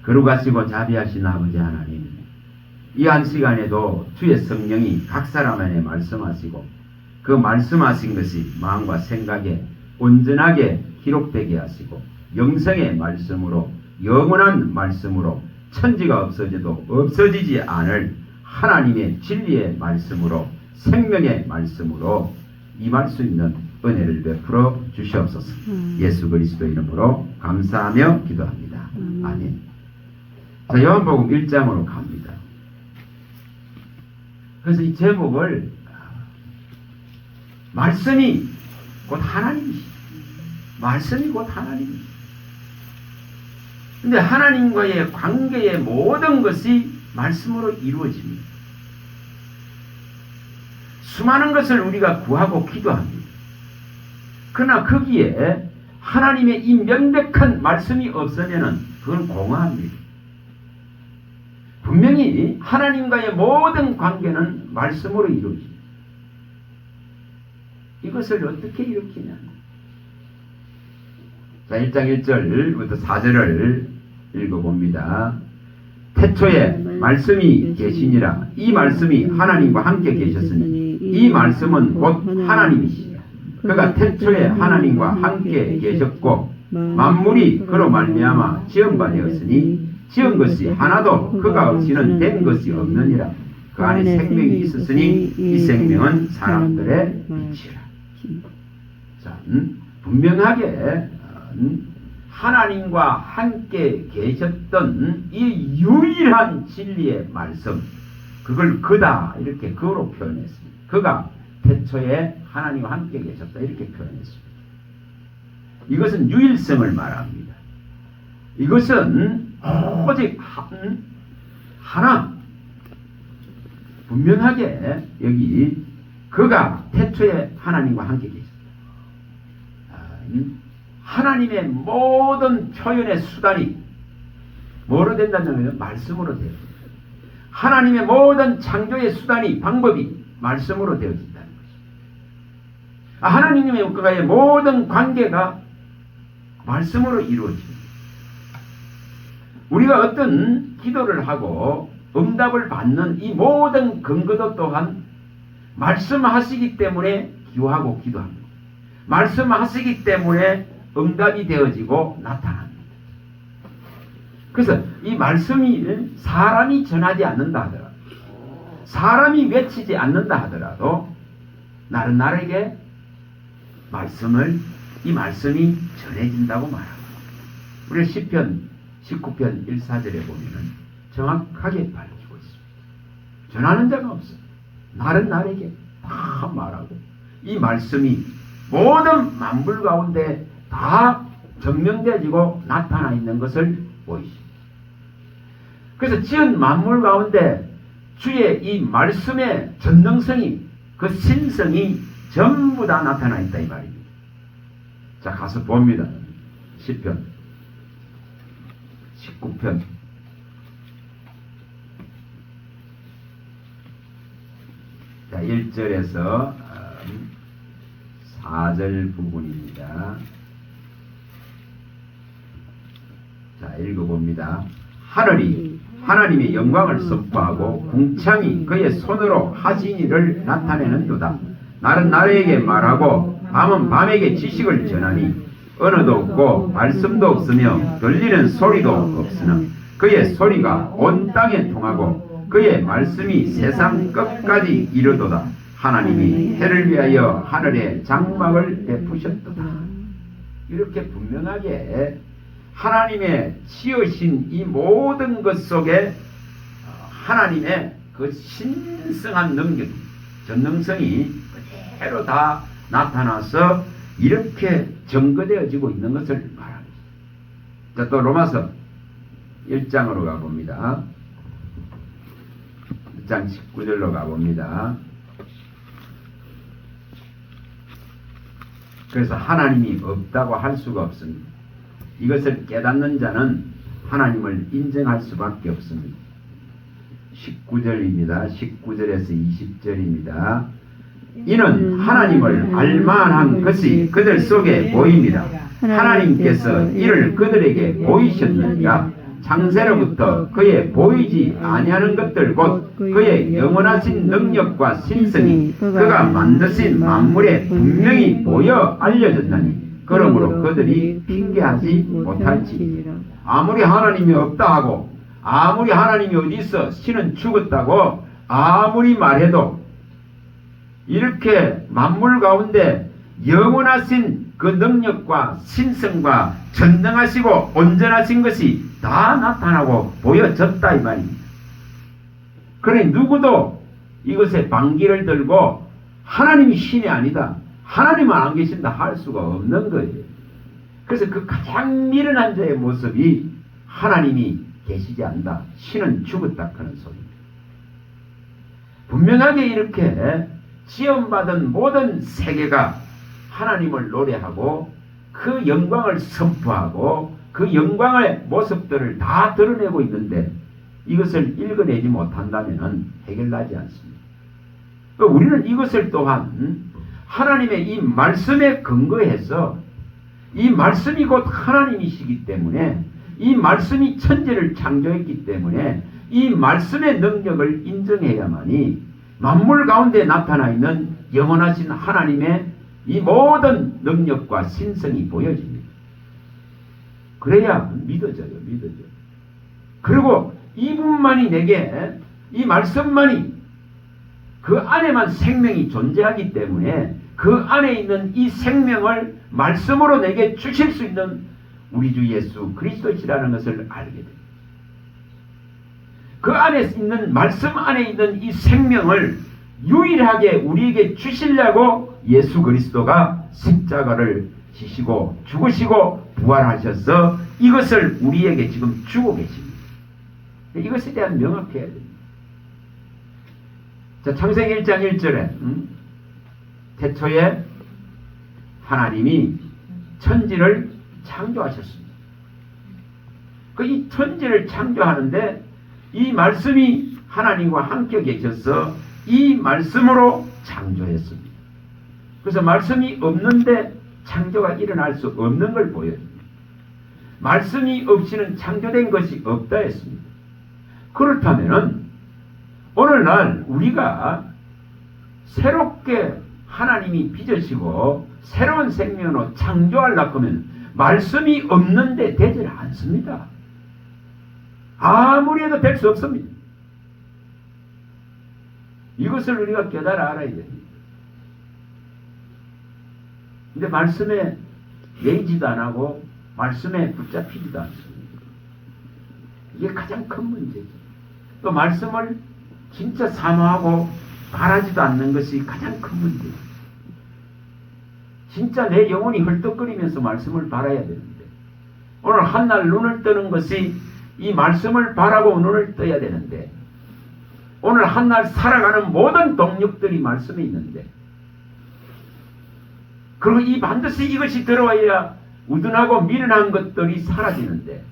거룩하시고 자비하신 아버지 하나님, 이 한 시간에도 주의 성령이 각 사람 안에 말씀하시고 그 말씀하신 것이 마음과 생각에 온전하게 기록되게 하시고 영생의 말씀으로 영원한 말씀으로 천지가 없어져도 없어지지 않을 하나님의 진리의 말씀으로 생명의 말씀으로 임할 수 있는 은혜를 베풀어 주시옵소서. 예수 그리스도 이름으로 감사하며 기도합니다. 아멘. 자, 요한복음 1장으로 갑니다. 그래서 이 제목을 말씀이 곧 하나님이시다. 말씀이 곧 하나님이시다. 근데 하나님과의 관계의 모든 것이 말씀으로 이루어집니다. 수많은 것을 우리가 구하고 기도합니다. 그러나 거기에 하나님의 이 명백한 말씀이 없으면 그건 공허합니다. 분명히 하나님과의 모든 관계는 말씀으로 이루어집니다. 이것을 어떻게 일으키냐. 자, 1장 1절부터 4절을 읽어봅니다. 태초에 말씀이 계시니라. 이 말씀이 하나님과 함께 계셨으니 이 말씀은 곧 하나님이시라. 그가 태초에 하나님과 함께 계셨고 만물이 그로 말미암아 지은 바 되었으니 지은 것이 하나도 그가 없이는 된 것이 없느니라. 그 안에 생명이 있었으니 이 생명은 사람들의 빛이라. 자, 분명하게 하나님과 함께 계셨던 이 유일한 진리의 말씀, 그걸 그다 이렇게 그로 표현했습니다. 그가 태초에 하나님과 함께 계셨다 이렇게 표현했습니다. 이것은 유일성을 말합니다. 이것은 오직 하나, 분명하게 여기 그가 태초에 하나님과 함께 계셨다. 하나님의 모든 표현의 수단이 뭐로 된다는 거예요? 말씀으로 되어진다. 하나님의 모든 창조의 수단이 방법이 말씀으로 되어진다는 것입니다. 하나님과의 모든 관계가 말씀으로 이루어집니다. 우리가 어떤 기도를 하고 응답을 받는 이 모든 근거도 또한 말씀하시기 때문에 기도하고 기도합니다. 말씀하시기 때문에 응답이 되어지고 나타납니다. 그래서 이 말씀이 사람이 전하지 않는다 하더라도, 사람이 외치지 않는다 하더라도 나는 나에게 이 말씀이 전해진다고 말합니다. 우리 시편 19편 1,4절에 보면은 정확하게 밝히고 있습니다. 전하는 자가 없어요. 나는 나에게 다 말하고 이 말씀이 모든 만물 가운데 다 증명되어지고 나타나 있는 것을 보이십니다. 그래서 지은 만물 가운데 주의 이 말씀의 전능성이, 그 신성이 전부 다 나타나 있다 이 말입니다. 자, 가서 봅니다. 시편 19편 자, 1절에서 4절 부분입니다. 자, 읽어봅니다. 하늘이 하나님의 영광을 선포하고 궁창이 그의 손으로 하신 일을 나타내는도다. 날은 날에게 말하고 밤은 밤에게 지식을 전하니 언어도 없고 말씀도 없으며 들리는 소리도 없으나 그의 소리가 온 땅에 통하고 그의 말씀이 세상 끝까지 이르도다. 하나님이 해를 위하여 하늘에 장막을 베푸셨도다. 이렇게 분명하게 하나님의 지으신 이 모든 것 속에 하나님의 그 신성한 능력, 전능성이 그대로 다 나타나서 이렇게 증거되어지고 있는 것을 말합니다. 자, 또 로마서 1장으로 가봅니다. 1장 19절로 가봅니다. 그래서 하나님이 없다고 할 수가 없습니다. 이것을 깨닫는 자는 하나님을 인정할 수밖에 없습니다. 19절입니다. 19절에서 20절입니다. 이는 하나님을 알만한 것이 그들 속에 보입니다. 하나님께서 이를 그들에게 보이셨느니라. 창세로부터 그의 보이지 아니하는 것들 곧 그의 영원하신 능력과 신성이 그가 만드신 만물에 분명히 보여 알려졌나니 그러므로 그들이 핑계하지 못할지. 아무리 하나님이 없다 하고 아무리 하나님이 어디 있어 신은 죽었다고 아무리 말해도 이렇게 만물 가운데 영원하신 그 능력과 신성과 전능하시고 온전하신 것이 다 나타나고 보여졌다 이 말입니다. 그러니 누구도 이것에 반기를 들고 하나님이 신이 아니다, 하나님은 안 계신다 할 수가 없는 거예요. 그래서 그 가장 미련한 자의 모습이 하나님이 계시지 않다, 신은 죽었다 하는 소리입니다. 분명하게 이렇게 지원받은 모든 세계가 하나님을 노래하고 그 영광을 선포하고 그 영광의 모습들을 다 드러내고 있는데 이것을 읽어내지 못한다면 해결나지 않습니다. 우리는 이것을 또한 하나님의 이 말씀에 근거해서 이 말씀이 곧 하나님이시기 때문에 이 말씀이 천지를 창조했기 때문에 이 말씀의 능력을 인정해야만이 만물 가운데 나타나 있는 영원하신 하나님의 이 모든 능력과 신성이 보여집니다. 그래야 믿어져요. 그리고 이분만이 내게 이 말씀만이 그 안에만 생명이 존재하기 때문에 그 안에 있는 이 생명을 말씀으로 내게 주실 수 있는 우리 주 예수 그리스도시라는 것을 알게 됩니다. 그 안에 있는 말씀 안에 있는 이 생명을 유일하게 우리에게 주시려고 예수 그리스도가 십자가를 지시고 죽으시고 부활하셔서 이것을 우리에게 지금 주고 계십니다. 이것에 대한 명확해야 됩니다. 자, 창세기 1장 1절에 태초에 하나님이 천지를 창조하셨습니다. 이 천지를 창조하는데 이 말씀이 하나님과 함께 계셔서 이 말씀으로 창조했습니다. 그래서 말씀이 없는데 창조가 일어날 수 없는 걸 보여줍니다. 말씀이 없이는 창조된 것이 없다 했습니다. 그렇다면 오늘날 우리가 새롭게 하나님이 빚으시고 새로운 생명으로 창조하려고 하면 말씀이 없는데 되질 않습니다. 아무리 해도 될 수 없습니다. 이것을 우리가 깨달아 알아야 됩니다. 근데 말씀에 매이지도 안 하고 말씀에 붙잡히지도 않습니다. 이게 가장 큰 문제죠. 또 말씀을 진짜 사모하고 바라지도 않는 것이 가장 큰 문제죠. 진짜 내 영혼이 헐떡거리면서 말씀을 바라야 되는데 오늘 한날 눈을 뜨는 것이 이 말씀을 바라고 눈을 떠야 되는데 오늘 한날 살아가는 모든 동력들이 말씀에 있는데 그리고 이 반드시 이것이 들어와야 우둔하고 미련한 것들이 사라지는데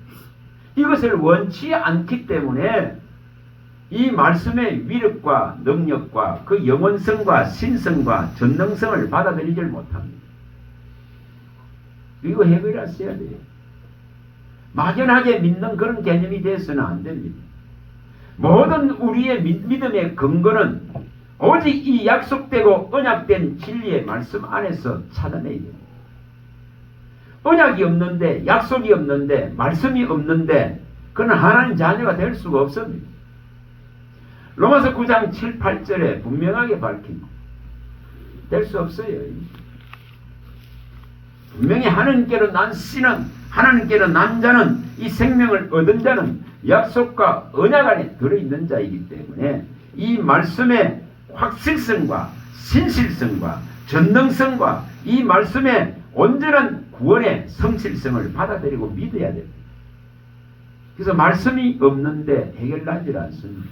이것을 원치 않기 때문에 이 말씀의 위력과 능력과 그 영원성과 신성과 전능성을 받아들이질 못합니다. 이거 해결했어야 돼요. 막연하게 믿는 그런 개념이 돼서는 안 됩니다. 모든 우리의 믿음의 근거는 오직 이 약속되고 언약된 진리의 말씀 안에서 찾아내야 됩니다. 언약이 없는데 약속이 없는데 말씀이 없는데 그는 하나님 자녀가 될 수가 없습니다. 로마서 9장 7, 8절에 분명하게 밝힙니다. 될 수 없어요. 분명히 하나님께로 난 씨는 하나님께로 난 자는 이 생명을 얻은 자는 약속과 언약 안에 들어있는 자이기 때문에 이 말씀의 확실성과 신실성과 전능성과 이 말씀의 온전한 구원의 성실성을 받아들이고 믿어야 됩니다. 그래서 말씀이 없는데 해결나지 않습니다.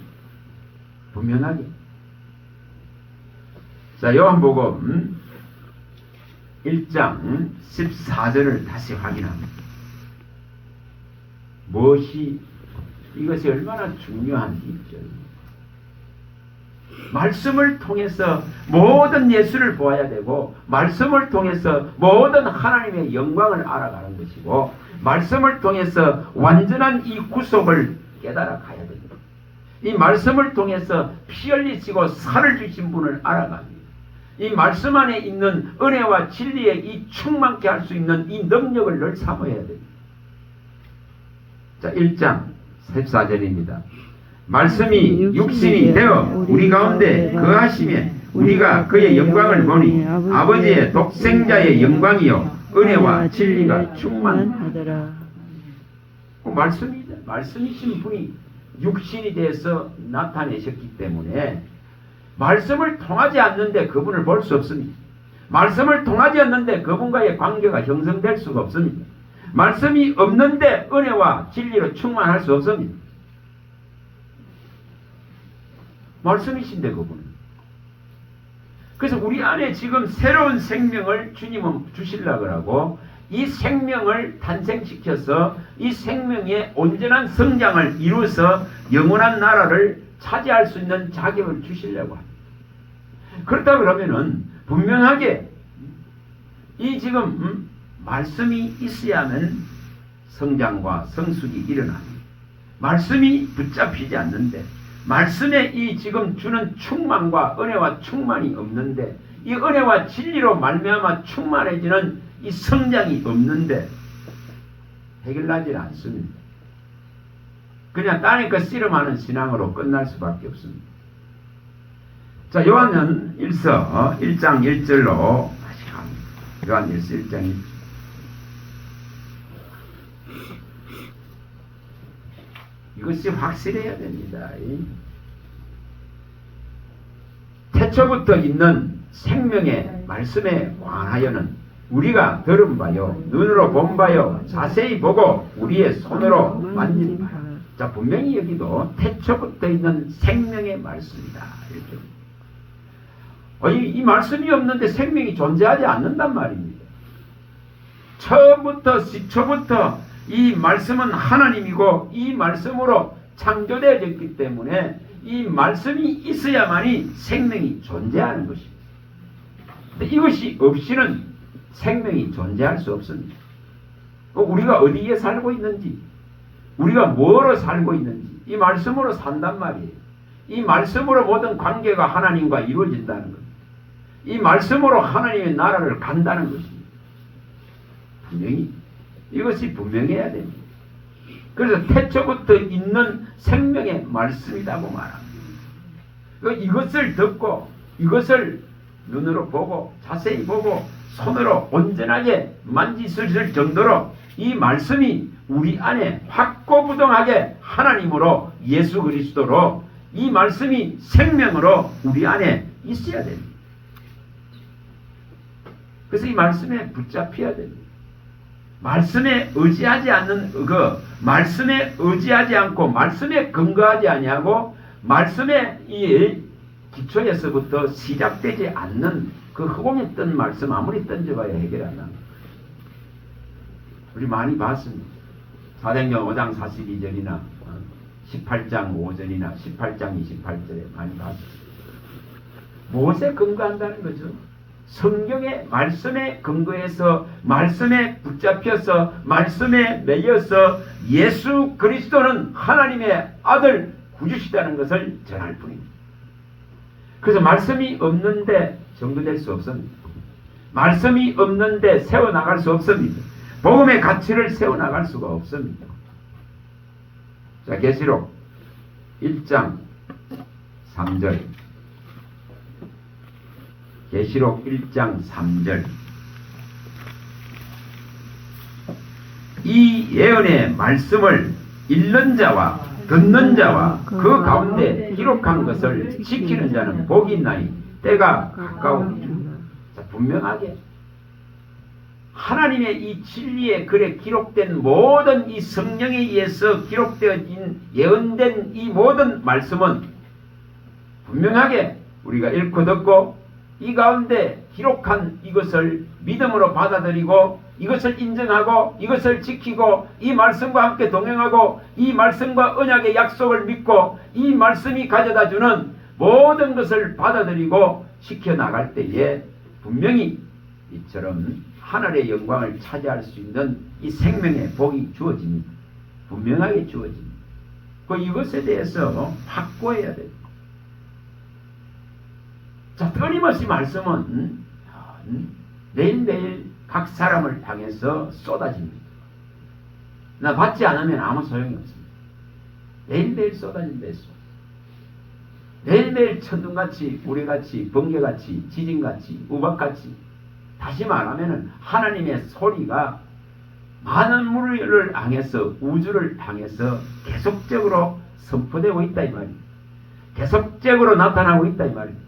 분명하게. 자, 요한복음 1장 14절을 다시 확인합니다. 무엇이 이것이 얼마나 중요한 입절입니다. 말씀을 통해서 모든 예수를 보아야 되고 말씀을 통해서 모든 하나님의 영광을 알아가는 것이고 말씀을 통해서 완전한 이 구속을 깨달아 가야 됩니다. 이 말씀을 통해서 피 흘리시고 살을 주신 분을 알아갑니다. 이 말씀 안에 있는 은혜와 진리에 이 충만케 할 수 있는 이 능력을 늘 사모해야 됩니다. 자, 1장 14절입니다. 말씀이 육신이 되어 우리 가운데 거하시며 우리가 그의 영광을 보니 아버지의 독생자의 영광이요 은혜와 진리가 충만하더라. 말씀이신 분이 육신이 돼서 나타내셨기 때문에 말씀을 통하지 않는데 그분을 볼 수 없습니다. 말씀을 통하지 않는데 그분과의 관계가 형성될 수가 없습니다. 말씀이 없는데 은혜와 진리로 충만할 수 없습니다. 말씀이신데 그분은. 그래서 우리 안에 지금 새로운 생명을 주님은 주시려고 하고 이 생명을 탄생시켜서 이 생명의 온전한 성장을 이루어서 영원한 나라를 차지할 수 있는 자격을 주시려고 합니다. 그렇다 그러면은 분명하게 이 지금 말씀이 있어야만 성장과 성숙이 일어납니다. 말씀이 붙잡히지 않는데 말씀에 이 지금 주는 충만과 은혜와 충만이 없는데 이 은혜와 진리로 말미암아 충만해지는 이 성장이 없는데 해결나지 않습니다. 그냥 따니까 씨름하는 신앙으로 끝날 수밖에 없습니다. 자, 요한은 1서 1장 1절로 다시 갑니다. 요한 1서 1장 1절. 이것이 확실해야 됩니다. 태초부터 있는 생명의 말씀에 관하여는 우리가 들은 바요 눈으로 본 바요 자세히 보고 우리의 손으로 만진 바요. 자, 분명히 여기도 태초부터 있는 생명의 말씀이다. 이렇게. 이 말씀이 없는데 생명이 존재하지 않는단 말입니다. 처음부터 시초부터 이 말씀은 하나님이고 이 말씀으로 창조되어졌기 때문에 이 말씀이 있어야만이 생명이 존재하는 것입니다. 이것이 없이는 생명이 존재할 수 없습니다. 우리가 어디에 살고 있는지, 우리가 뭐로 살고 있는지 이 말씀으로 산단 말이에요. 이 말씀으로 모든 관계가 하나님과 이루어진다는 겁니다. 이 말씀으로 하나님의 나라를 간다는 것입니다. 분명히 이것이 분명해야 됩니다. 그래서 태초부터 있는 생명의 말씀이라고 말합니다. 이것을 듣고 이것을 눈으로 보고 자세히 보고 손으로 온전하게 만지실 정도로 이 말씀이 우리 안에 확고부동하게 하나님으로 예수 그리스도로 이 말씀이 생명으로 우리 안에 있어야 됩니다. 그래서 이 말씀에 붙잡혀야 됩니다. 말씀에 의지하지 않는 말씀에 의지하지 않고 말씀에 근거하지 아니하고 말씀에 이 기초에서부터 시작되지 않는 그 허공했던 말씀 아무리 던져봐야 해결 안 합니다. 우리 많이 봤습니다. 사도행전 5장 42절이나 18장 5절이나 18장 28절에 많이 봤습니다. 무엇에 근거한다는 거죠? 성경의 말씀에 근거해서 말씀에 붙잡혀서 말씀에 매여서 예수 그리스도는 하나님의 아들 구주시다는 것을 전할 뿐입니다. 그래서 말씀이 없는데 정도될 수 없습니다. 말씀이 없는데 세워나갈 수 없습니다. 복음의 가치를 세워나갈 수가 없습니다. 자, 계시록 1장 3절. 계시록 1장 3절. 이 예언의 말씀을 읽는 자와 듣는 자와 그 가운데 기록한 것을 지키는 자는 복이 있나니 때가 가까우니라. 자, 분명하게 하나님의 이 진리의 글에 기록된 모든 이 성령에 의해서 기록되어진 예언된 이 모든 말씀은 분명하게 우리가 읽고 듣고 이 가운데 기록한 이것을 믿음으로 받아들이고 이것을 인정하고 이것을 지키고 이 말씀과 함께 동행하고 이 말씀과 언약의 약속을 믿고 이 말씀이 가져다주는 모든 것을 받아들이고 지켜나갈 때에 분명히 이처럼 하늘의 영광을 차지할 수 있는 이 생명의 복이 주어집니다. 분명하게 주어집니다. 이것에 대해서 확고해야 됩니다. 자, 끊임없이 말씀은 매일매일 각 사람을 향해서 쏟아집니다. 나 받지 않으면 아무 소용이 없습니다. 매일매일 쏟아진다 했어. 매일매일 천둥같이, 우레같이, 번개같이, 지진같이, 우박같이. 다시 말하면 하나님의 소리가 많은 물을 향해서, 우주를 향해서 계속적으로 선포되고 있다 이 말이에요. 계속적으로 나타나고 있다 이 말이에요.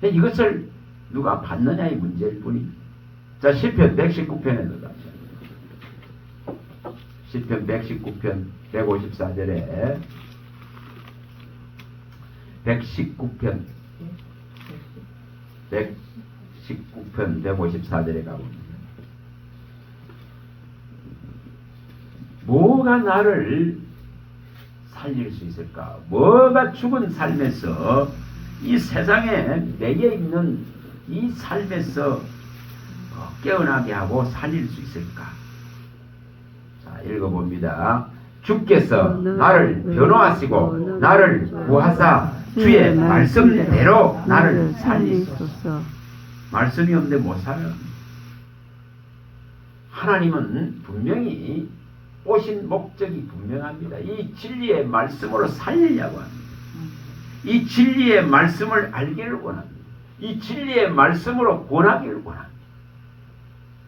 이것을 누가 받느냐의 문제일 뿐입니다. 자, 시편 119편에 가자. 시편 119편 154절에 119편 154절에 가봅니다. 뭐가 나를 살릴 수 있을까? 뭐가 죽은 삶에서 이 세상에 내게 있는 이 삶에서 깨어나게 하고 살릴 수 있을까? 자, 읽어봅니다. 주께서 나를 변호하시고 나를 구하사 주의 말씀대로 나를 살리소서. 말씀이 없는데 못 살아요. 하나님은 분명히 오신 목적이 분명합니다. 이 진리의 말씀으로 살리려고 합니다. 이 진리의 말씀을 알기를 원합니다. 이 진리의 말씀으로 권하기를 원합니다.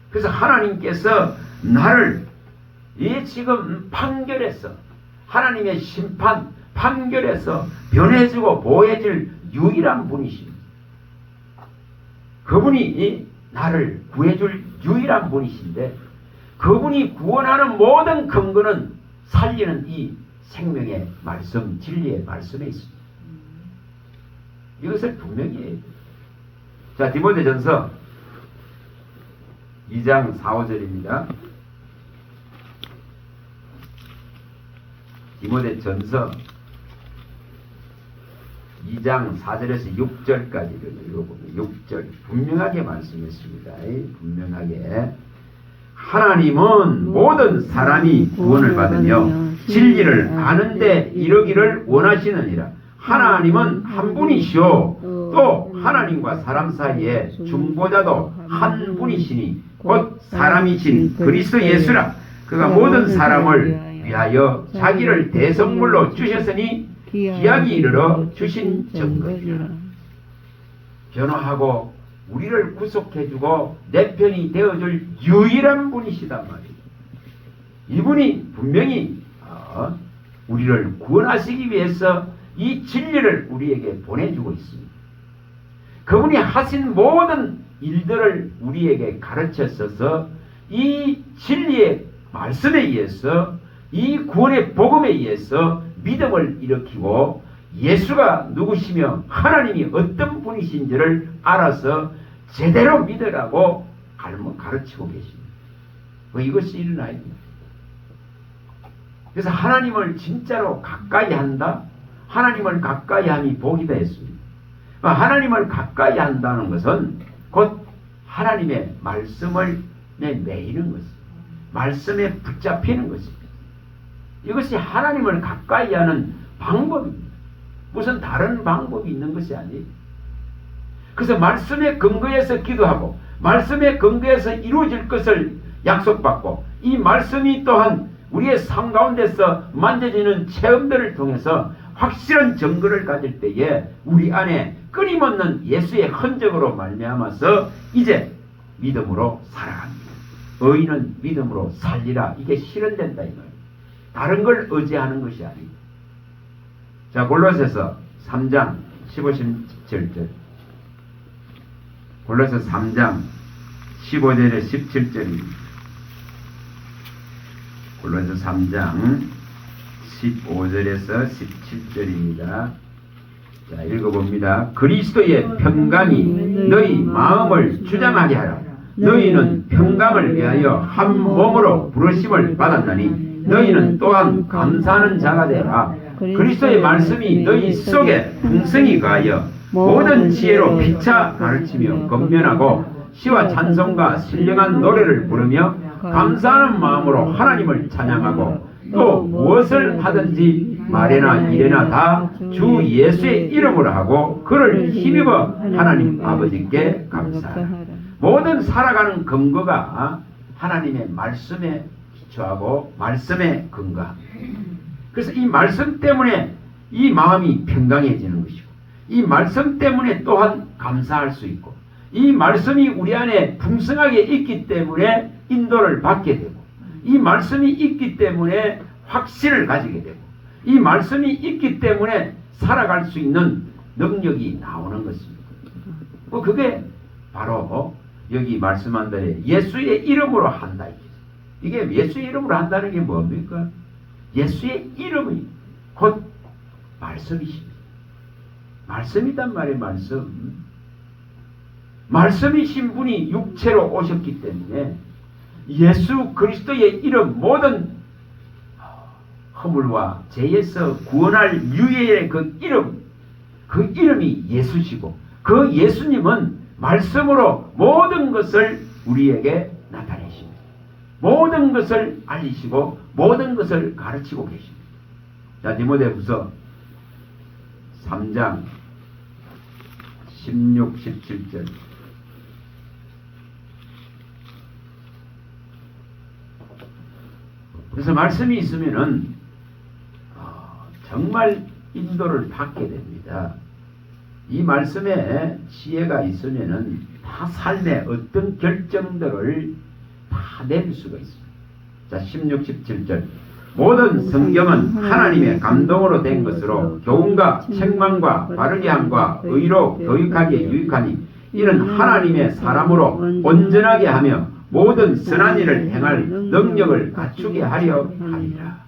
그래서 하나님께서 나를 이 지금 판결에서 하나님의 심판 판결에서 변해주고 보호해줄 유일한 분이십니다. 그분이 나를 구해줄 유일한 분이신데 그분이 구원하는 모든 근거는 살리는 이 생명의 말씀, 진리의 말씀에 있습니다. 이것을 분명히 해야 돼요. 자, 디모데전서 2장 4, 5절입니다. 디모데전서 2장 4절에서 6절까지를 읽어보면 6절 분명하게 말씀했습니다. 분명하게 하나님은 모든 사람이 구원을 받으며 진리를 아는데 이르기를 원하시느니라. 하나님은 한 분이시오. 또 하나님과 사람 사이에 중보자도 한 분이시니 곧 사람이신 그리스도 예수라. 그가 모든 사람을 위하여 자기를 대성물로 주셨으니 기약이 이르러 주신 증거이라. 변호하고 우리를 구속해주고 내 편이 되어줄 유일한 분이시단 말이에요. 이분이 분명히 우리를 구원하시기 위해서 이 진리를 우리에게 보내주고 있습니다. 그분이 하신 모든 일들을 우리에게 가르쳤어서 이 진리의 말씀에 의해서 이 구원의 복음에 의해서 믿음을 일으키고 예수가 누구시며 하나님이 어떤 분이신지를 알아서 제대로 믿으라고 가르치고 계십니다. 이것이 일어나야 됩니다. 그래서 하나님을 진짜로 가까이 한다. 하나님을 가까이 함이 복이다 했습니다. 하나님을 가까이 한다는 것은 곧 하나님의 말씀을 매이는 것입니다. 말씀에 붙잡히는 것입니다. 이것이 하나님을 가까이 하는 방법입니다. 무슨 다른 방법이 있는 것이 아니에요. 그래서 말씀의 근거에서 기도하고 말씀의 근거에서 이루어질 것을 약속받고 이 말씀이 또한 우리의 삶 가운데서 만져지는 체험들을 통해서 확실한 증거를 가질 때에 우리 안에 끊임없는 예수의 흔적으로 말미암아서 이제 믿음으로 살아갑니다. 의인은 믿음으로 살리라. 이게 실현된다 이 말이에요. 다른 걸 의지하는 것이 아닙니다. 자, 골로새서 3장 15, 17절. 골로새 3장 15절에 17절입니다. 골로새 3장 15절에서 17절입니다. 자, 읽어봅니다. 그리스도의 평강이 너희 마음을 주장하게 하라. 너희는 평강을 위하여 한 몸으로 부르심을 받았나니 너희는 또한 감사하는 자가 되라. 그리스도의 말씀이 너희 속에 풍성히 가하여 모든 지혜로 피차 가르치며 권면하고 시와 찬송과 신령한 노래를 부르며 감사하는 마음으로 하나님을 찬양하고 또 무엇을 하든지 말이나 일이나 다 주 예수의 이름으로 하고 그를 힘입어 하나님 아버지께 감사하라. 모든 살아가는 근거가 하나님의 말씀에 기초하고 말씀에 근거합니다. 그래서 이 말씀 때문에 이 마음이 평강해지는 것이고 이 말씀 때문에 또한 감사할 수 있고 이 말씀이 우리 안에 풍성하게 있기 때문에 인도를 받게 되고 이 말씀이 있기 때문에 확신을 가지게 되고 이 말씀이 있기 때문에 살아갈 수 있는 능력이 나오는 것입니다. 그게 바로 여기 말씀한 대로 예수의 이름으로 한다. 이게 예수의 이름으로 한다는 게 뭡니까? 예수의 이름이 곧 말씀이십니다. 말씀이란 말이에요. 말씀이신 분이 육체로 오셨기 때문에 예수 그리스도의 이름 모든 허물과 죄에서 구원할 유예의 그 이름이 예수시고 그 예수님은 말씀으로 모든 것을 우리에게 나타내십니다. 모든 것을 알리시고 모든 것을 가르치고 계십니다. 자, 디모데후서 3장 16, 17절. 그래서 말씀이 있으면은 정말 인도를 받게 됩니다. 이 말씀에 지혜가 있으면은 다 삶의 어떤 결정들을 다 내릴 수가 있습니다. 자, 16, 17절. 모든 성경은 하나님의 감동으로 된 것으로 교훈과 책망과 바르게 함과 의로 교육하기에 유익하니 이는 하나님의 사람으로 온전하게 하며 모든 선한 일을 행할 능력을 갖추게 하려 하리라.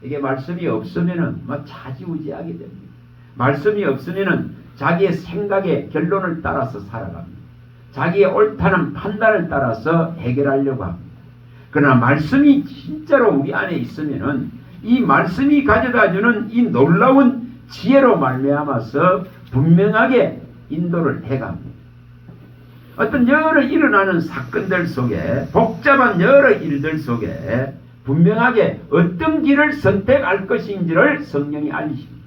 이게 말씀이 없으면은 좌지우지하게 됩니다. 말씀이 없으면은 자기의 생각의 결론을 따라서 살아갑니다. 자기의 옳다는 판단을 따라서 해결하려고 합니다. 그러나 말씀이 진짜로 우리 안에 있으면은 이 말씀이 가져다주는 이 놀라운 지혜로 말미암아서 분명하게 인도를 해갑니다. 어떤 여러 일어나는 사건들 속에 복잡한 여러 일들 속에 분명하게 어떤 길을 선택할 것인지를 성령이 알리십니다.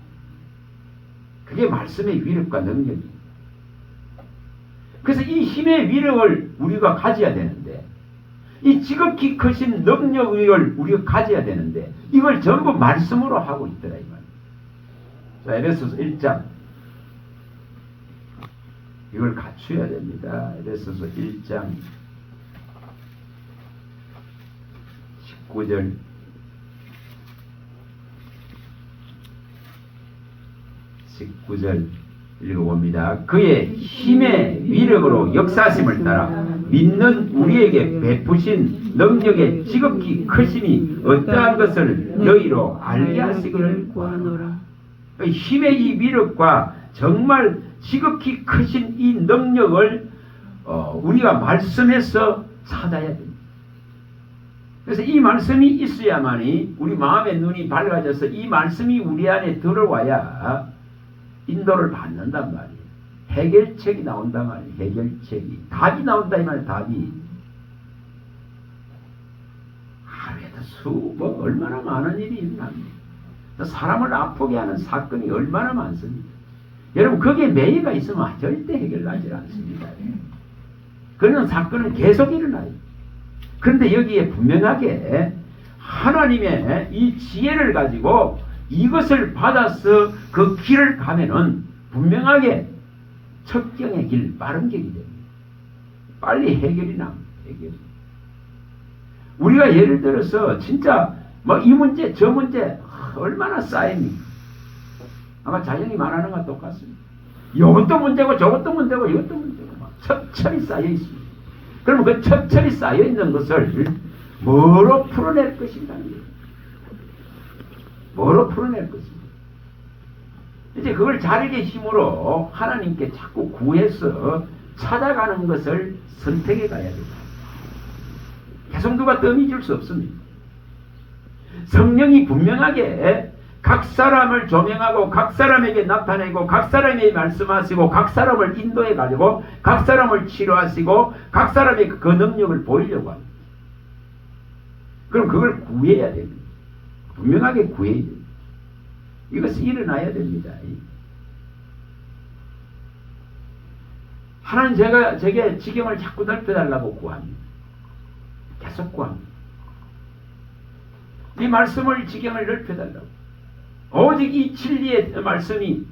그게 말씀의 위력과 능력입니다. 그래서 이 힘의 위력을 우리가 가져야 되는데 이 지극히 크신 능력을 우리가 가져야 되는데 이걸 전부 말씀으로 하고 있더라 이 말이에요. 자, 에베소서 1장 이걸 갖춰야 됩니다. 에베소서 1장 19절 읽어봅니다. 그의 힘의 위력으로 역사심을 따라 믿는 우리에게 베푸신 능력의 지극히 크심이 어떠한 것을 너희로 알게 하시기를 구하노라. 힘의 이 위력과 정말 지극히 크신 이 능력을 우리가 말씀에서 찾아야 됩니다. 그래서 이 말씀이 있어야만이 우리 마음의 눈이 밝아져서 이 말씀이 우리 안에 들어와야 인도를 받는단 말이에요. 해결책이 나온단 말이에요. 해결책이. 답이 나온다 이 말이에요. 답이. 하루에도 얼마나 많은 일이 일어납니다. 사람을 아프게 하는 사건이 얼마나 많습니다. 여러분 거기에 매의가 있으면 절대 해결나지 않습니다. 그런 사건은 계속 일어나요. 그런데 여기에 분명하게 하나님의 이 지혜를 가지고 이것을 받아서 그 길을 가면은 분명하게 척경의 길, 빠른 길이 됩니다. 빨리 해결이 납니다. 해결이. 우리가 예를 들어서 진짜 이 문제 저 문제 얼마나 쌓입니까? 아마 자연이 말하는 것과 똑같습니다. 이것도 문제고 저것도 문제고 이것도 문제고 막 첩철이 쌓여 있습니다. 그러면 그 첩철이 쌓여 있는 것을 뭐로 풀어낼 것인가는 거예요. 뭐로 풀어낼 것입니다. 이제 그걸 자력의 힘으로 하나님께 자꾸 구해서 찾아가는 것을 선택해 가야 됩니다. 계속 누가 덤이 줄 수 없습니다. 성령이 분명하게 각 사람을 조명하고 각 사람에게 나타내고 각 사람에게 말씀하시고 각 사람을 인도해 가지고 각 사람을 치료하시고 각 사람의 그 능력을 보이려고 합니다. 그럼 그걸 구해야 됩니다. 분명하게 구해야 됩니다. 이것이 일어나야 됩니다. 하나님 제게 지경을 자꾸 넓혀달라고 구합니다. 계속 구합니다. 이 말씀을 지경을 넓혀달라고. 오직 이 진리의 말씀이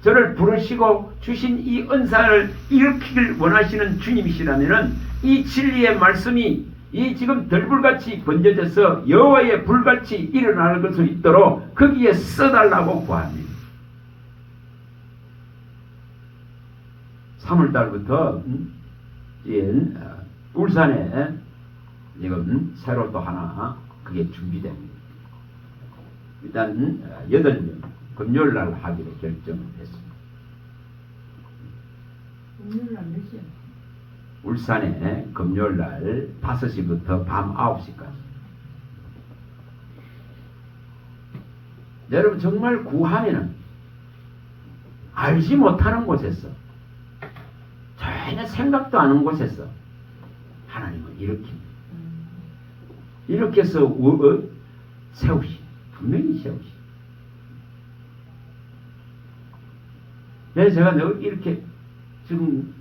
저를 부르시고 주신 이 은사를 일으키길 원하시는 주님이시라면은 이 진리의 말씀이 이 지금 들불같이 번져져서 여호와의 불같이 일어나는 것을 있도록 거기에 써달라고 구합니다. 3월달부터 울산에 지금 새로 또 하나 그게 준비됩니다. 일단 8명 금요일날 하기로 결정을 했습니다. 금요일날 몇 시야? 울산에 금요일날 5시부터 밤 9시까지. 여러분 정말 구하면은 알지 못하는 곳에서 전혀 생각도 안 하는 곳에서 하나님은 일으킵니다. 일으켜서 세우시 분명히 세우시. 그래서 제가 늘 이렇게 지금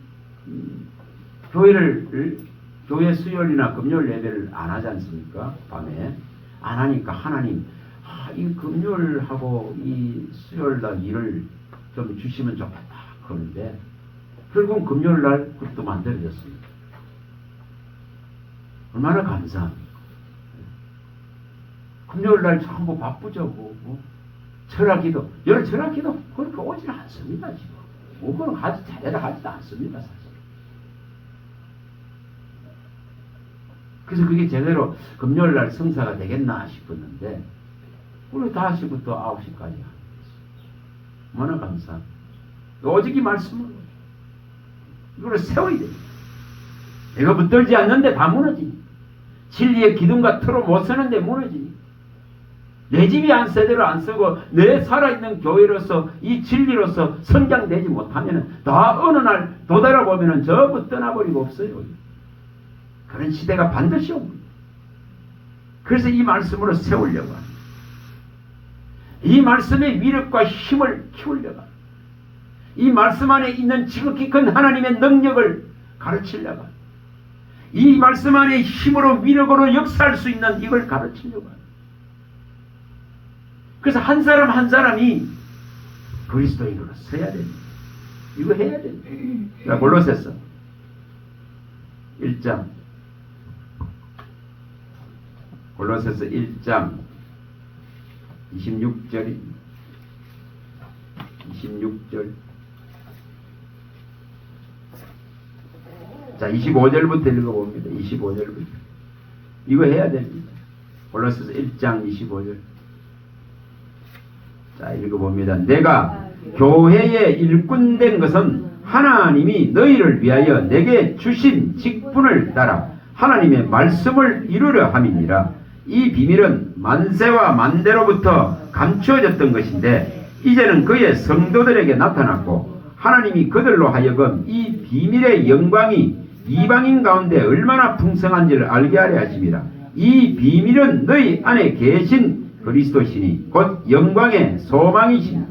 교회 수요일이나 금요일 예배를 안 하지 않습니까? 밤에 안 하니까 하나님 이 금요일하고 이 수요일날 일을 좀 주시면 좋겠다 그러는데 결국은 금요일날 그것도 만들어졌습니다. 얼마나 감사합니다. 금요일날 전부 바쁘죠. 철학기도 여러 철학기도 그렇게 오질 않습니다. 지금 그거는 제대로 하지도 않습니다. 사실. 그래서 그게 제대로 금요일날 성사가 되겠나 싶었는데 우리 5시부터 9시까지 하는 거죠. 얼마나 감사합니다. 오직 이 말씀으로 이걸 세워야 돼요. 내가 붙들지 않는데 다 무너지니 진리의 기둥과 틀어 못 서는데 무너지니 내 집이 안 세대로 안 쓰고 내 살아있는 교회로서 이 진리로서 성장되지 못하면 다 어느 날 도달아보면 전부 떠나버리고 없어요. 그런 시대가 반드시 옵니다. 그래서 이 말씀으로 세우려고 합니다. 이 말씀의 위력과 힘을 키우려고 합니다. 이 말씀 안에 있는 지극히 큰 하나님의 능력을 가르치려고 합니다. 이 말씀 안에 힘으로 위력으로 역사할 수 있는 이걸 가르치려고 합니다. 그래서 한 사람 한 사람이 그리스도인으로 서야 됩니다. 이거 해야 됩니다. 자, 골로새서 1장 골로새서 1장 26절 자 25절부터 읽어봅니다. 25절부터 이거 해야 됩니다. 골로새서 1장 25절 자 읽어봅니다. 내가 교회에 일꾼된 것은 하나님이 너희를 위하여 내게 주신 직분을 따라 하나님의 말씀을 이루려 함이니라. 이 비밀은 만세와 만대로부터 감추어졌던 것인데 이제는 그의 성도들에게 나타났고 하나님이 그들로 하여금 이 비밀의 영광이 이방인 가운데 얼마나 풍성한지를 알게 하려 하심이라. 이 비밀은 너희 안에 계신 그리스도시니 곧 영광의 소망이시니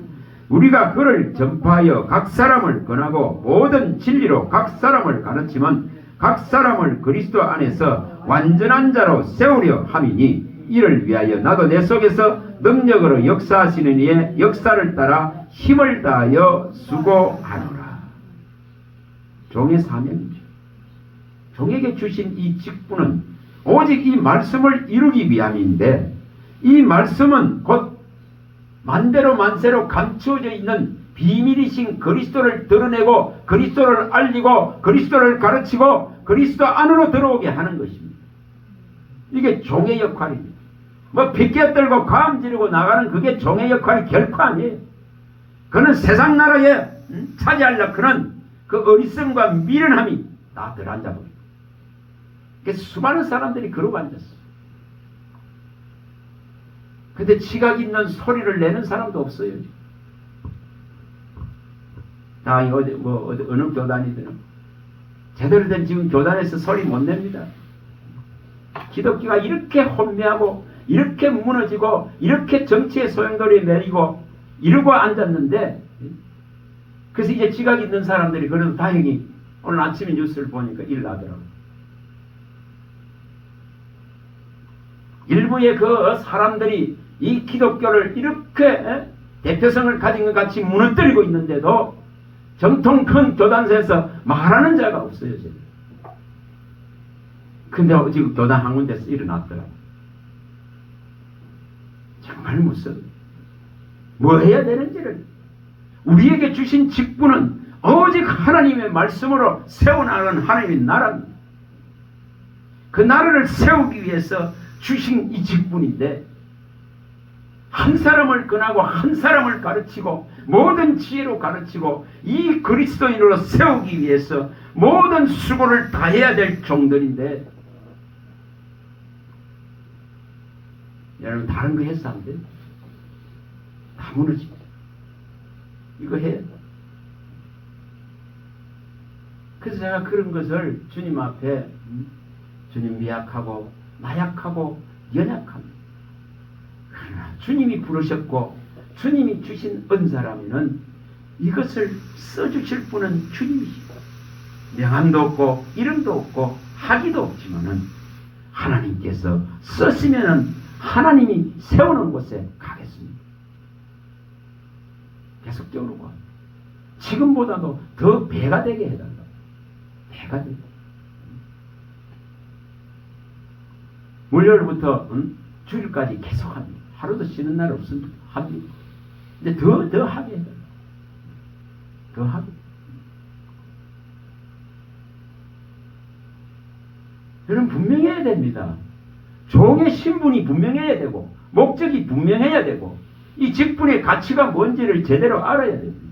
우리가 그를 전파하여 각 사람을 권하고 모든 진리로 각 사람을 가르치면 각 사람을 그리스도 안에서 완전한 자로 세우려 함이니 이를 위하여 나도 내 속에서 능력으로 역사하시는 이의 역사를 따라 힘을 다하여 수고하노라. 종의 사명이죠. 종에게 주신 이 직분은 오직 이 말씀을 이루기 위함인데 이 말씀은 곧 만대로 만세로 감추어져 있는 비밀이신 그리스도를 드러내고 그리스도를 알리고 그리스도를 가르치고 그리스도 안으로 들어오게 하는 것입니다. 이게 종의 역할입니다. 뭐 빗겨 들고 감 지르고 나가는 그게 종의 역할이 결코 아니에요. 그는 세상 나라에 차지하려 그는 그 어리석음과 미련함이 다 들어앉아버립니다. 그래서 수많은 사람들이 그러고 앉았어요. 근데 지각 있는 소리를 내는 사람도 없어요. 다 어느 교단이든 제대로 된 지금 교단에서 소리 못 냅니다. 기독교가 이렇게 혼미하고 이렇게 무너지고 이렇게 정치의 소용돌이에 매이고 이러고 앉았는데, 그래서 이제 지각 있는 사람들이 그래도 다행히 오늘 아침에 뉴스를 보니까 일나더라고요. 일부의 그 사람들이 이 기독교를 이렇게 대표성을 가진 것 같이 무너뜨리고 있는데도 정통 큰 교단에서 말하는 자가 없어요, 지금. 근데 지금 교단 한 군데서 일어났더라고요. 정말 무서워요. 뭐 해야 되는지를. 우리에게 주신 직분은 오직 하나님의 말씀으로 세워나가는 하나님의 나라입니다. 그 나라를 세우기 위해서 주신 이 직분인데, 한 사람을 권하고 한 사람을 가르치고 모든 지혜로 가르치고 이 그리스도인으로 세우기 위해서 모든 수고를 다해야 될 종들인데, 여러분 다른 거 해서 안 돼요. 다 무너집니다. 이거 해야 돼. 그래서 제가 그런 것을 주님 앞에, 주님 미약하고 나약하고 연약합니다. 그러나 주님이 부르셨고 주님이 주신 은사라면은 이것을 써주실 분은 주님이시고, 명함도 없고 이름도 없고 학위도 없지만은 하나님께서 쓰시면은 하나님이 세우는 곳에 가겠습니다. 계속적으로 가. 지금보다도 더 배가 되게 해달라. 배가 되게. 월요일부터 주일까지 계속합니다. 하루도 쉬는 날 없습니다. 합니다. 근데 더 하게 해달라. 더 하게. 여러분 분명해야 됩니다. 종의 신분이 분명해야 되고 목적이 분명해야 되고 이 직분의 가치가 뭔지를 제대로 알아야 됩니다.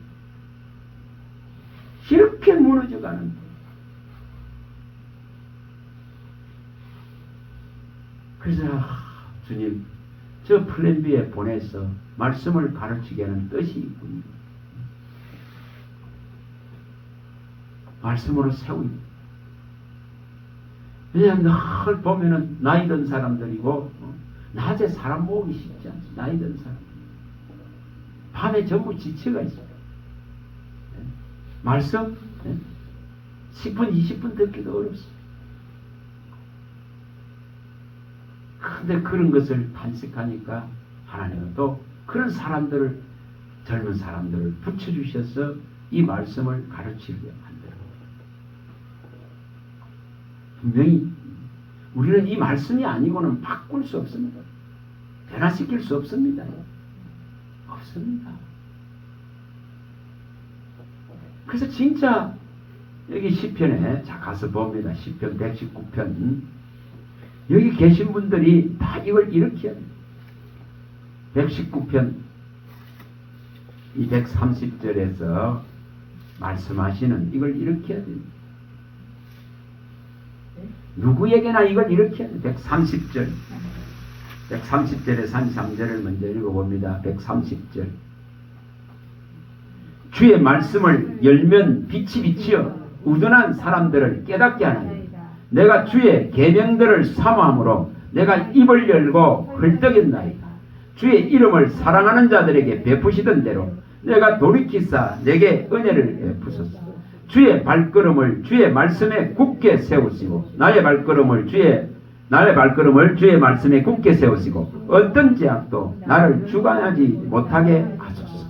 이렇게 무너져가는데, 그래서 주님 저 플랜 B에 보내서 말씀을 가르치게 하는 뜻이 있군요. 말씀으로 세우니. 왜냐하면 늘 보면은 나이 든 사람들이고 낮에 사람 모으기 쉽지 않습니다. 나이 든 사람. 밤에 전부 지쳐가 있어요. 말씀 10분 20분 듣기도 어렵습니다. 근데 그런 것을 탄식하니까 하나님은 또 그런 사람들을, 젊은 사람들을 붙여주셔서 이 말씀을 가르치게 만들어요. 분명히 우리는 이 말씀이 아니고는 바꿀 수 없습니다. 변화시킬 수 없습니다. 없습니다. 그래서 진짜 여기 시편에 자 가서 봅니다. 시편 119편. 여기 계신 분들이 다 이걸 이렇게 해야 돼요. 119편 이 130절에서 말씀하시는 이걸 이렇게 해야 돼요. 누구에게나 이걸 이렇게 해야 돼요. 130절 130절에 33절을 먼저 읽어봅니다. 130절. 주의 말씀을 열면 빛이 비치어 우둔한 사람들을 깨닫게 하나니 내가 주의 계명들을 사모함으로 내가 입을 열고 헐떡였나이다. 주의 이름을 사랑하는 자들에게 베푸시던 대로 내가 돌이키사 내게 은혜를 베푸소서. 주의 발걸음을 주의 말씀에 굳게 세우시고 나의 발걸음을 주의 말씀에 굳게 세우시고 어떤 죄악도 나를 주관하지 못하게 하소서.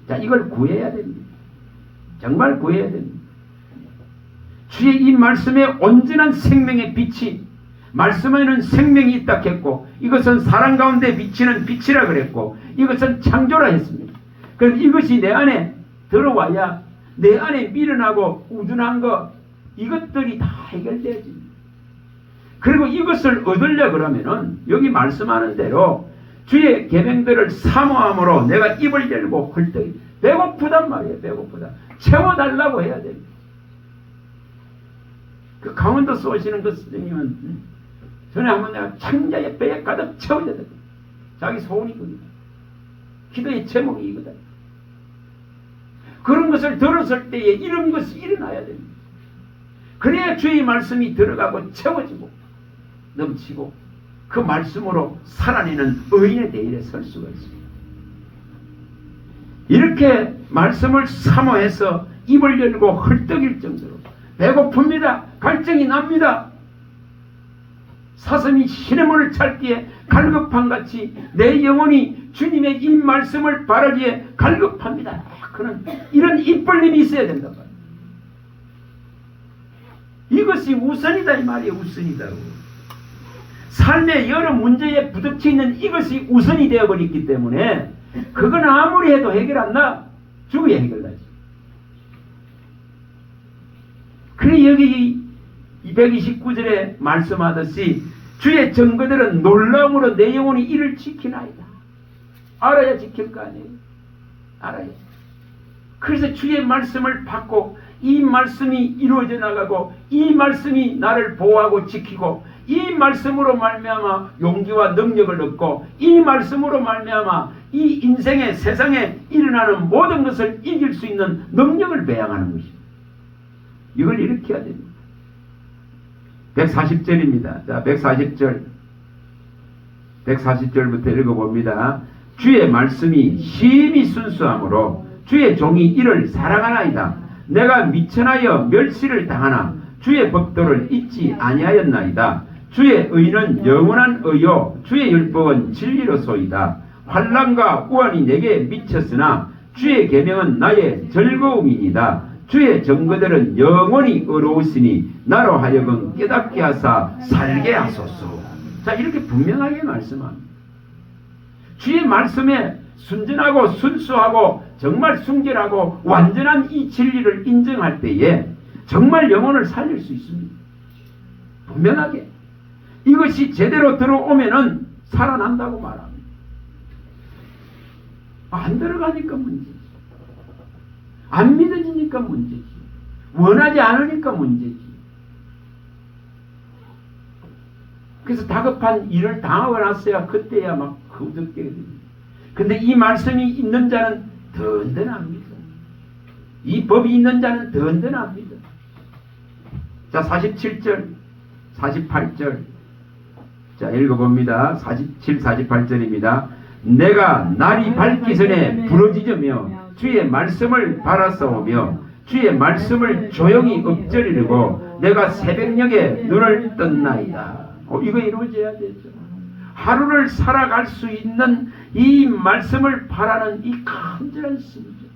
자, 이걸 구해야 됩니다. 정말 구해야 됩니다. 주의 이 말씀에 온전한 생명의 빛이, 말씀에는 생명이 있다 했고 이것은 사람 가운데 비치는 빛이라 그랬고 이것은 창조라 했습니다. 그럼 이것이 내 안에 들어와야 내 안에 미련하고 우둔한 것 이것들이 다 해결되지. 그리고 이것을 얻으려 그러면은 여기 말씀하는 대로 주의 계명들을 사모함으로 내가 입을 열고 헐떡이 배고프단 말이에요. 배고프다. 채워달라고 해야 됩니다. 그 강원도서 오시는 그 선생님은 전에 한번 내가 창자에 배에 가득 채워야 됩니다. 자기 소원이거든. 기도의 제목이 이거다. 그런 것을 들었을 때에 이런 것이 일어나야 됩니다. 그래야 주의 말씀이 들어가고 채워지고 넘치고 그 말씀으로 살아내는 의인의 대일에 설 수가 있습니다. 이렇게 말씀을 사모해서 입을 열고 헐떡일 정도로 배고픕니다. 갈증이 납니다. 사슴이 시냇물을 찾기에 갈급함같이 내 영혼이 주님의 이 말씀을 바라기에 갈급합니다. 그는 이런 입벌림이 있어야 된단 말이에요. 이것이 우선이다 이 말이에요. 우선이다. 삶의 여러 문제에 부딪혀 있는 이것이 우선이 되어버렸기 때문에 그건 아무리 해도 해결 안 나. 죽어야 해결나지. 그래 여기 229절에 말씀하듯이 주의 증거들은 놀라움으로 내 영혼이 이를 지키나이다. 알아야 지킬 거 아니에요. 알아야. 그래서 주의 말씀을 받고 이 말씀이 이루어져 나가고 이 말씀이 나를 보호하고 지키고 이 말씀으로 말미암아 용기와 능력을 얻고 이 말씀으로 말미암아 이 인생의 세상에 일어나는 모든 것을 이길 수 있는 능력을 배양하는 것입니다. 이걸 이렇게 해야 됩니다. 140절입니다. 자, 140절부터 읽어봅니다. 주의 말씀이 심히 순수하므로 주의 종이 이를 사랑하나이다. 내가 미천하여 멸시를 당하나 주의 법도를 잊지 아니하였나이다. 주의 의는 영원한 의요 주의 율법은 진리로소이다. 환난과 우환이 내게 미쳤으나 주의 계명은 나의 즐거움이니이다. 주의 증거들은 영원히 의로우시니 나로 하여금 깨닫게 하사 살게 하소서. 자, 이렇게 분명하게 말씀합니다. 주의 말씀에 순전하고 순수하고 정말 순결하고 완전한 이 진리를 인정할 때에 정말 영혼을 살릴 수 있습니다. 분명하게. 이것이 제대로 들어오면은 살아난다고 말합니다. 안 들어가니까 문제지. 안 믿어지니까 문제지. 원하지 않으니까 문제지. 그래서 다급한 일을 당하고 났어야 그때야 막 흐득대게 됩니다. 근데 이 말씀이 있는 자는 든든합니다. 이 법이 있는 자는 든든합니다. 자, 47절, 48절. 자, 읽어봅니다. 47, 48절입니다. 내가 날이 밝기 전에 부러지며 주의 말씀을 바라싸우며 주의 말씀을 조용히 엎드리려고 내가 새벽녘에 눈을 떴나이다. 이거 이루어져야 되죠. 하루를 살아갈 수 있는 이 말씀을 바라는 이 간절한 심정.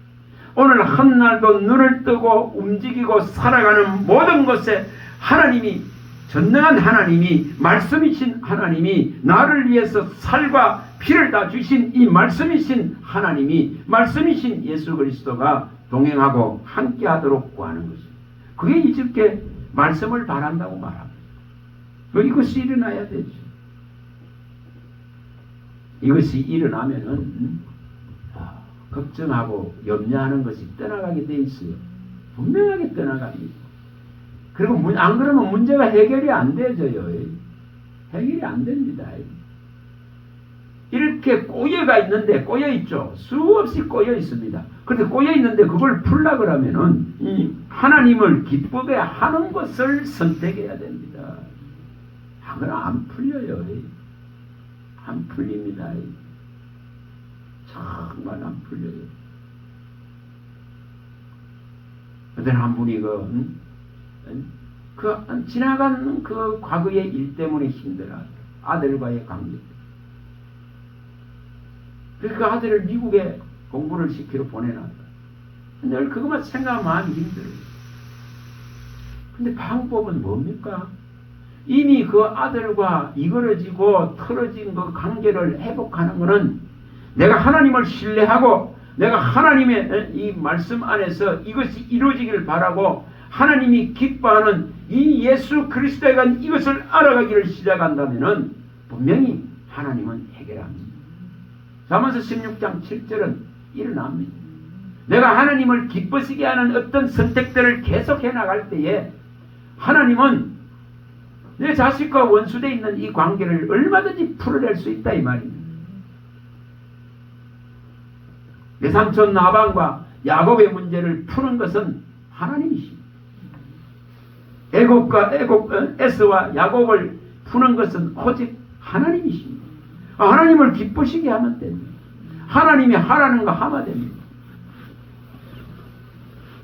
오늘 한날도 눈을 뜨고 움직이고 살아가는 모든 것에 하나님이, 전능한 하나님이, 말씀이신 하나님이, 나를 위해서 살과 피를 다 주신 이 말씀이신 하나님이, 말씀이신 예수 그리스도가 동행하고 함께 하도록 구하는 것입니다. 그게 이렇게 말씀을 바란다고 말합니다. 이것이 일어나야 되죠. 이것이 일어나면은 걱정하고 염려하는 것이 떠나가게 돼 있어요. 분명하게 떠나갑니다. 그리고 안 그러면 문제가 해결이 안 되져요. 해결이 안 됩니다. 이렇게 꼬여가 있는데, 꼬여 있죠. 수없이 꼬여 있습니다. 그런데 꼬여 있는데 그걸 풀라 그러면은 이 하나님을 기쁘게 하는 것을 선택해야 됩니다. 그럼 안 풀려요. 안 풀립니다. 정말 안 풀려요. 어떤 한 분이 지나간 그 과거의 일 때문에 힘들어. 아들과의 관계. 그래서 그 아들을 미국에 공부를 시키러 보내놨다. 늘 그것만 생각하면 마음이 힘들어요. 근데 방법은 뭡니까? 이미 그 아들과 이그러지고 틀어진 그 관계를 회복하는 것은 내가 하나님을 신뢰하고 내가 하나님의 이 말씀 안에서 이것이 이루어지기를 바라고 하나님이 기뻐하는 이 예수 그리스도에 관한 이것을 알아가기를 시작한다면 분명히 하나님은 해결합니다. 잠언서 16장 7절은 일어납니다. 내가 하나님을 기쁘시게 하는 어떤 선택들을 계속해 나갈 때에 하나님은 내 자식과 원수되어 있는 이 관계를 얼마든지 풀어낼 수 있다 이 말입니다. 외삼촌 라반과 야곱의 문제를 푸는 것은 하나님이십니다. 에스와 야곱을 푸는 것은 오직 하나님이십니다. 하나님을 기쁘시게 하면 됩니다. 하나님이 하라는 거 하면 됩니다.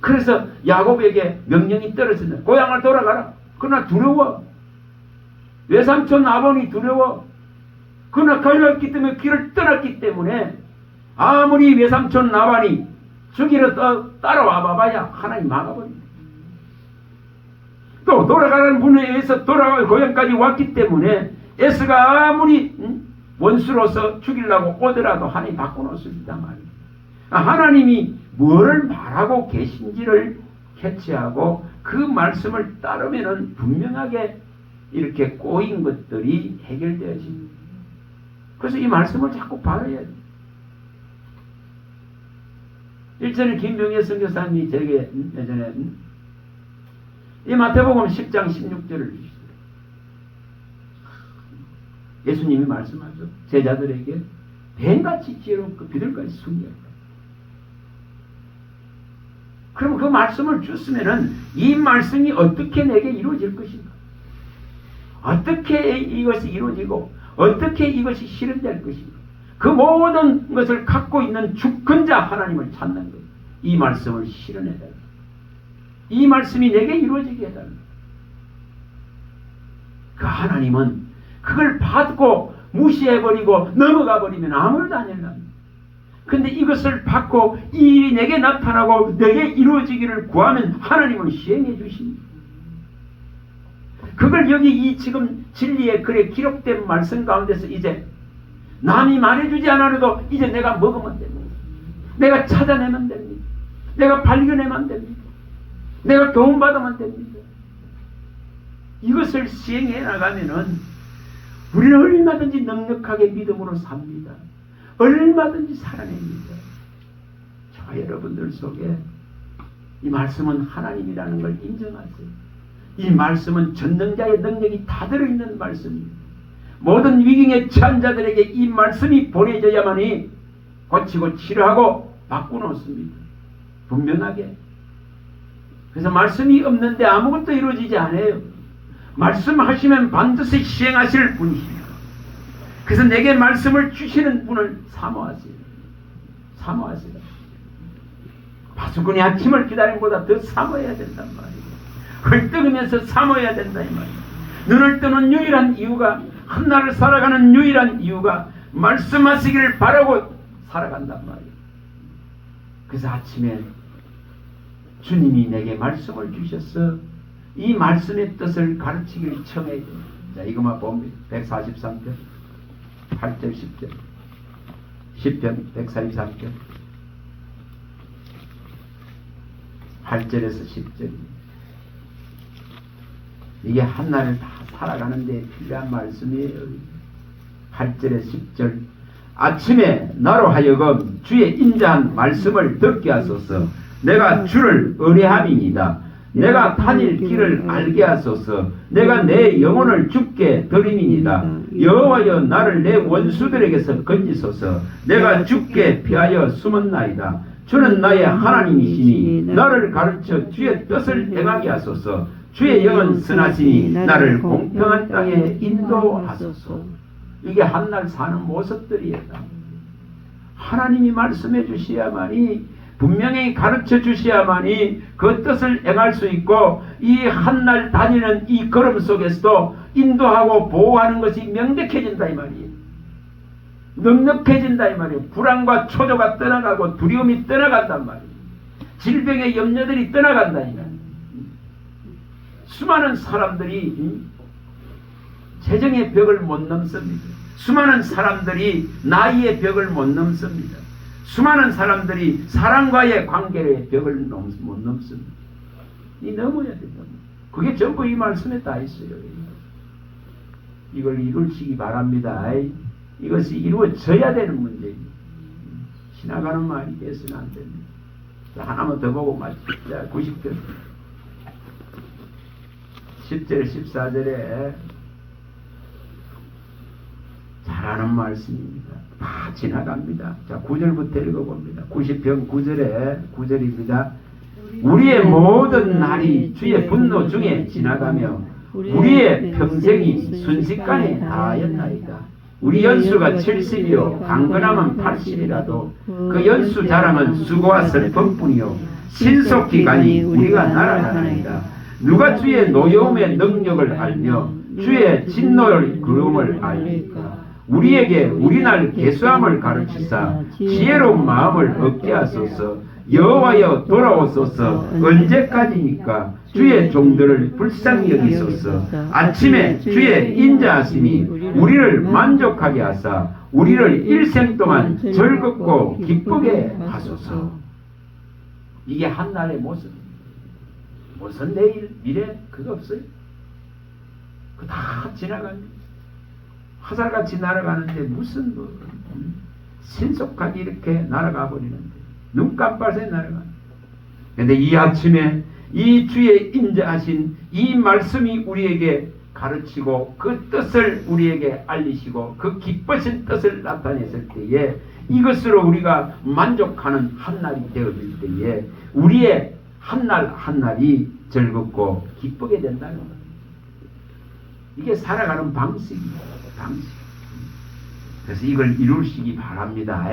그래서 야곱에게 명령이 떨어진다. 고향을 돌아가라. 그러나 두려워. 외삼촌 라반이 두려워. 그러나 걸렸기 때문에 길을 떠났기 때문에 아무리 외삼촌 라반이 저기로 따라와 봐봐야 하나님 막아버립니다. 또 돌아가는 분에 의해서 돌아가 고향까지 왔기 때문에 에스가 아무리 원수로서 죽이려고 오더라도 하나님 바꿔놓습니다 말이에요. 하나님이 뭐를 말하고 계신지를 캐치하고 그 말씀을 따르면은 분명하게 이렇게 꼬인 것들이 해결되어집니다. 그래서 이 말씀을 자꾸 바라야 돼요. 일전에 김병혜 선교사님이 제게 예전에 이 마태복음 10장 16절을 주시더라고요. 예수님이 말씀하죠. 제자들에게 뱀같이 지혜롭고 비둘같이 순결하다. 그럼 그 말씀을 줬으면은 이 말씀이 어떻게 내게 이루어질 것인가? 어떻게 이것이 이루어지고 어떻게 이것이 실현될 것인가? 그 모든 것을 갖고 있는 주권자 하나님을 찾는 것. 이 말씀을 실현해달라. 이 말씀이 내게 이루어지게 해달라. 그 하나님은 그걸 받고 무시해버리고 넘어가버리면 아무것도 안 일납니다. 근데 이것을 받고 이 일이 내게 나타나고 내게 이루어지기를 구하면 하나님은 시행해 주십니다. 그걸 여기 이 지금 진리의 글에 기록된 말씀 가운데서 이제 남이 말해주지 않아도 이제 내가 먹으면 됩니다. 내가 찾아내면 됩니다. 내가 발견하면 됩니다. 내가 도움받으면 됩니다. 이것을 시행해 나가면은 우리는 얼마든지 넉넉하게 믿음으로 삽니다. 얼마든지 살아냅니다. 저 여러분들 속에 이 말씀은 하나님이라는 걸 인정하세요. 이 말씀은 전능자의 능력이 다 들어있는 말씀입니다. 모든 위기에 처한 자들에게 이 말씀이 보내져야만이 고치고 치료하고 바꾸놓습니다. 분명하게. 그래서 말씀이 없는데 아무것도 이루어지지 않아요. 말씀하시면 반드시 시행하실 분이십니다. 그래서 내게 말씀을 주시는 분을 사모하세요. 사모하세요. 파수꾼이 아침을 기다리는 것보다 더 사모해야 된단 말이에요. 헐떡이면서 사모해야 된다 이 말이에요. 눈을 뜨는 유일한 이유가, 한날을 살아가는 유일한 이유가 말씀하시기를 바라고 살아간단 말이에요. 그래서 아침에 주님이 내게 말씀을 주셔서 이 말씀의 뜻을 가르치기를 청해야 됩니다. 자, 이것만 봅니다. 143편 8절 10절 10편 143편 8절에서 10절입니다. 이게 한날을 다 살아가는 데 필요한 말씀이에요. 8절에 10절 아침에 나로 하여금 주의 인자한 말씀을 듣게 하소서. 내가 주를 의뢰함이니이다. 내가 다닐 길을 알게 하소서. 내가 내 영혼을 주께 드림이니이다. 여호와여 나를 내 원수들에게서 건지소서. 내가 주께 피하여 숨었나이다. 주는 나의 하나님이시니 나를 가르쳐 주의 뜻을 행하게 하소서. 주의 영은 선하시니 나를 공평한 땅에 인도하소서. 이게 한날 사는 모습들이에요. 하나님이 말씀해 주셔야만이, 분명히 가르쳐 주셔야만이 그 뜻을 행할 수 있고, 이 한날 다니는 이 걸음 속에서도 인도하고 보호하는 것이 명백해진다 이 말이에요. 넉넉해진다 이 말이에요. 불안과 초조가 떠나가고 두려움이 떠나간단 말이에요. 질병의 염려들이 떠나간다 이 말이에요. 수많은 사람들이 재정의 벽을 못 넘습니다. 수많은 사람들이 나이의 벽을 못 넘습니다. 수많은 사람들이 사랑과의 관계의 벽을 못 넘습니다. 이 넘어야 된다. 그게 전부 이 말씀에 다 있어요. 이걸 이루시기 바랍니다. 이것이 이루어져야 되는 문제입니다. 지나가는 말이 돼서는 안 됩니다. 하나만 더 보고 마칩니다. 90절 10절 14절에 잘하는 말씀입니다. 다 지나갑니다. 자, 9절부터 읽어봅니다. 90편 9절입니다. 우리의 모든 날이 주의 분노 중에 지나가며 우리의 평생이 순식간에 다하였나이다. 우리 연수가 70이요 강건함은 80이라도 그 연수 자랑은 수고와 슬픔뿐이요 신속기간이 우리가 날아가나이다. 누가 주의 노여움의 능력을 알며 주의 진노의 그름을 알리까. 우리에게 우리날 계수함을 가르치사 지혜로운 마음을 얻게 하소서. 여호와여 돌아오소서. 언제까지니까 주의 종들을 불쌍히 여기소서. 아침에 주의 인자하심이 우리를 만족하게 하사 우리를 일생 동안 즐겁고 기쁘게 하소서. 이게 한날의 모습입니다. 무슨 내일 미래 그거 없어요. 그 다 지나갑니다. 화살같이 날아가는데 무슨 신속하게 이렇게 날아가 버리는데 눈 깜빡 새에 날아가. 그런데 이 아침에 이 주의 인자하신 이 말씀이 우리에게 가르치고 그 뜻을 우리에게 알리시고 그 기쁘신 뜻을 나타냈을 때에 이것으로 우리가 만족하는 한날이 되어질 때에 우리의 한날 한날이 즐겁고 기쁘게 된다는 겁니다. 이게 살아가는 방식입니다. 방식. 그래서 이걸 이루시기 바랍니다.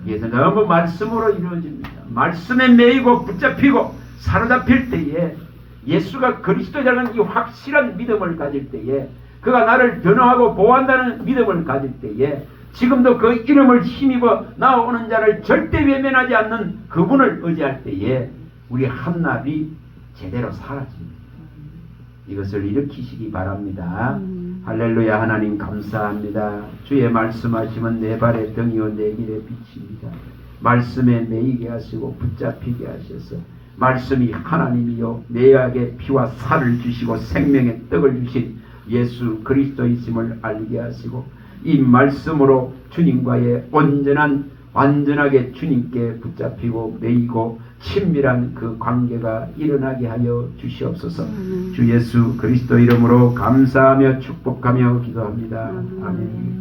그래서 너무 말씀으로 이루어집니다. 말씀에 매이고 붙잡히고 사로잡힐 때에 예수가 그리스도라는 이 확실한 믿음을 가질 때에 그가 나를 변호하고 보호한다는 믿음을 가질 때에 지금도 그 이름을 힘입어 나오는 자를 절대 외면하지 않는 그분을 의지할 때에 우리 한날이 제대로 사라집니다. 이것을 일으키시기 바랍니다. 할렐루야. 하나님 감사합니다. 주의 말씀하시면 내 발의 등이요 내 길의 빛입니다. 말씀에 매이게 하시고 붙잡히게 하셔서 말씀이 하나님이요 내약의 피와 살을 주시고 생명의 떡을 주신 예수 그리스도이심을 알게 하시고 이 말씀으로 주님과의 완전하게 주님께 붙잡히고 매이고 친밀한 그 관계가 일어나게 하여 주시옵소서. 주 예수 그리스도 이름으로 감사하며 축복하며 기도합니다. 아멘.